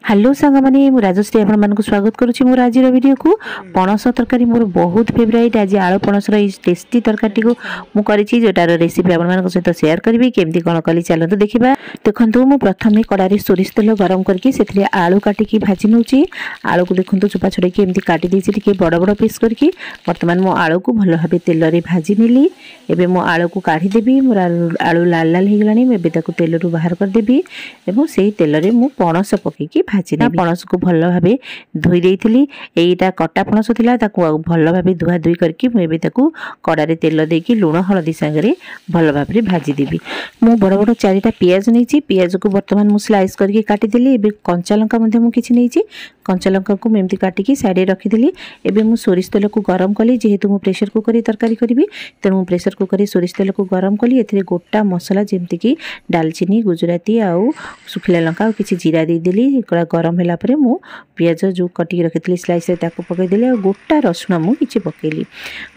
Hello सांग माने मु राजश्री आपण मानक स्वागत करूची मोर आज वीडियो को पणस तरकारी मोर बहुत फेवरेट। आज आलू पणस टेस्टी तरकारी को मु करिछि जोटार रेसिपी आपण मानक सहित शेयर करबी। केमती कोन कली चलतो देखिबा। देखंतु मु प्रथमे कड़ाई सोरिष तेल गरम करके सेथरे आलू काटिकी भाजी नउची। आलू को देखंतु चोपा छडे के एमती काटी देछि टिके बड़ बड़ पीस करके। वर्तमान मो आलू को भलो भाबे तेल रे भाजी नेली। एबे मो आलू को काढी देबी। मोर आलू लाल लाल हे गलानी। एबे ताको तेल रु बाहर कर देबी एवं सेही तेल रे मु पणस पकेकी भाजी नेबी। पणस को भलो भाबे धोई देइथिली। एटा कटा पणस थिला ताको भलो भाबे धुआ धुई करके मु एबे ताको कड़ारे तेल देकी लूण हळदी संगरे भलो भाबे भाजी देबी। मु बड़ बड़ चारिटा पियाज नेछि। पियाज को वर्तमान मु स्लाइस करके काटी देली। एबे कंचा लंका मध्ये मु किछि नेछि। कंचा लंका को मु एमती काटिकी साइड रे रखि देली। एबे मु सोरिष तेल को गरम कली। जेहेतु मु प्रेशर कुकर रे तरकारी करबी तेनु प्रेशर कुकर रे सोरिष तेल को गरम कली। एथिरे गोटा मसला जेमति की दालचीनी गुजराती आउ सुखिला लंका आउ किछि जीरा दे देली। एकरा गरम होला परे मु पियाज जो कटी रखितली स्लाइस रे ताको पकै देली। और गोटा रसुण मु किछि पकेली।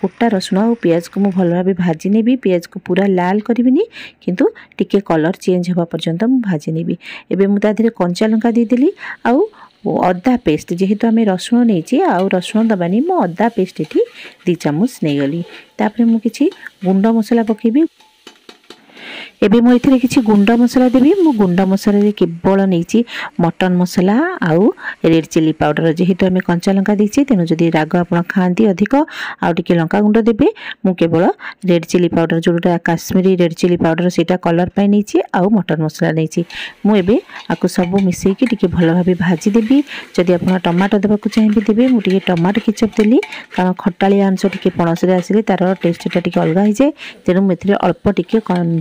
गोटा रसुण और पियाज को मु भलो भाबे भाजी नेबी। पियाज को पूरा लाल करबिनी किंतु टिके कलर चेंज होबा पर्यंत मु भाजी नेबी। एबे मु ता धीरे कंचा लंका दे देली आउ अदा पेस्ट। जेहेतु आम रसुण नहीं आउ रसुण दबानी मु अदा पेस्ट ये 2 चामच नहीं गली। तापर मु किछि गुंड मसला पकेबी। एबे मु एथिरे किछि गुंड मसला देबी। मु गुंड मसला रे केवल नेछि मटन मसला आउ रेड चिली पाउडर। जेहेतु आम कंचा लंका देछि तेनु जदि राग आपण खांती अधिक आउ टिके लंका गुंड देबे। मु केवल रेड चिली पाउडर जोटा काश्मीरी रेड चिली पाउडर सेटा कलर पाई नेछि आउ मटन मसला नेछि। मु एबे आकु सब मिसेई कि टिके भलो भाबे भाजी देबी। जदि आपण टमाटो देबा को चाहिबे देबे। मु टिके टमाटो केचप देली कारण खट्टाली अंश टिके पणस रे आसीले तार टेस्टटा टिके अलगा हो जाय। तेनु मेथरे अल्प टिके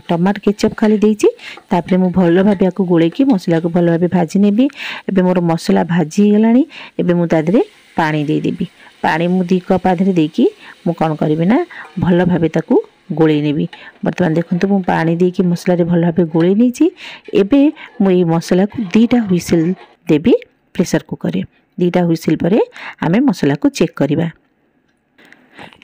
टमाटो केचप खाली देइछि। तापरे मु भलो भाबे आकु गोळे की मसला को भलो भाबे भाजी नेबी। एबे मोर मसला भाजी गलानी। एबे मु तादरे पानी दे देबी। पानी मु 2 कप आधरे देकी मु कोन करबी ना भलो भाबे ताकू गोळे नेबी। वर्तमान देखंतु मु पानी देकी मसला रे भलो भाबे गोळे नेछि। एबे मु ए मसला को 2टा व्हिसल देबी प्रेशर कुकर रे। 2टा व्हिसल परे आमे मसला को चेक करबा।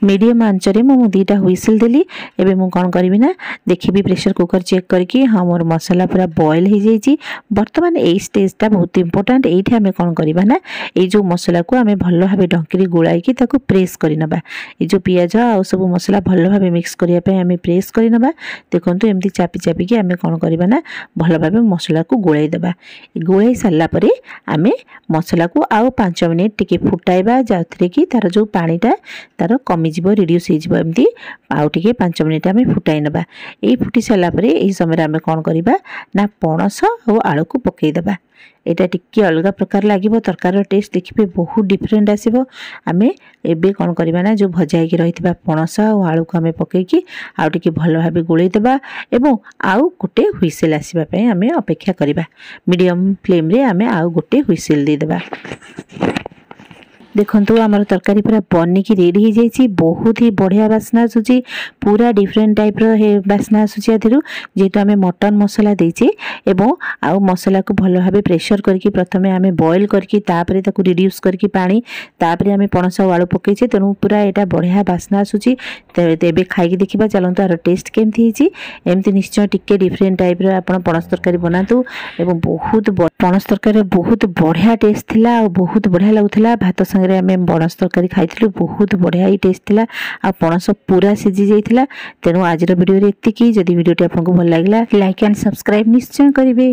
मीडियम आंच रे मु 2टा व्हिसल देली। एबे मु कोन करबी ना देखिबी प्रेशर कुकर चेक करके हां मोर मसला पूरा बॉयल हो जाईची। वर्तमान ए स्टेजटा बहुत इंपोर्टेंट। एठी हमें कोन करबा ना ए जो मसला को हमें भलो भाबे ढंकरी गोळाई की ताको प्रेस करि नबा। ए जो पियाज आ सब मसला भलो भाबे मिक्स करिया पे हमें प्रेस करि नबा। देखंतु एमती चापी चापी की हमें कोन करबा ना भलो भाबे मसला को गोळाई देबा। गोळाई सारला परे हमें मसला को आउ 5 मिनिट टिके फुटाइबा जाथरे की तार जो पानीटा तार कमी जीवो रिड्यूस हो जीवो। एमती आउ टिके 5 मिनिट हमें फुटाई नबा। एई फुटी साला परे एई समय हमें कोन करिबा ना पणस और आलू को पकेई देबा। एटा टिके अलगा प्रकार लागिबो। तरकार टेस्ट देखिबे बहुत डिफरेंट आसीबो। हमें एबे कोन करिबा ना जो भजाई के रहितबा पणस और आलू को हमें पकेई की आउ टिके भलो भाबे गोळेई देबा। एवं आउ गोटे व्हिसल आसीबा पय हमें अपेक्षा करिबा। मीडियम फ्लेम रे हमें आउ गोटे व्हिसल दे देबा। देखंतु हमर तरकारी पूरा बनी की रेडी हो जाइए। बहुत ही बढ़िया बास्ना आसुची। पूरा डिफरेंट टाइप रो बास्ना आसुची। आथिरु जेतु हमें मटन मसला देइछे एवं आउ मसला को भलो भाबे प्रेशर करके प्रथमे हमें बॉयल करके तापरे ताकू रिड्यूस करके पानी तापरे हमें पणस और आलू पकेइछे। तेनु पूरा एटा बढ़िया बास्ना आसुची। तेबे खाई के देखिबा चलंतु आरो टेस्ट केमथि हिची। एमथि निश्चय टिके डिफरेंट टाइप रो आपण पणस तरकारी बनातु एवं बहुत पणस तरकारी बहुत बढ़िया टेस्ट थिला और बहुत बढ़िया लागुथिला। भात संगे आम पणस तरकारी खाइलु बहुत बढ़िया ही टेस्ट थिला। आ पणस पूरा सिझी जाइथिला। तेणु आज वीडियो रे एतिकी। जदि वीडियो आपको भल लागला लाइक एंड सब्सक्राइब निश्चय करिवे।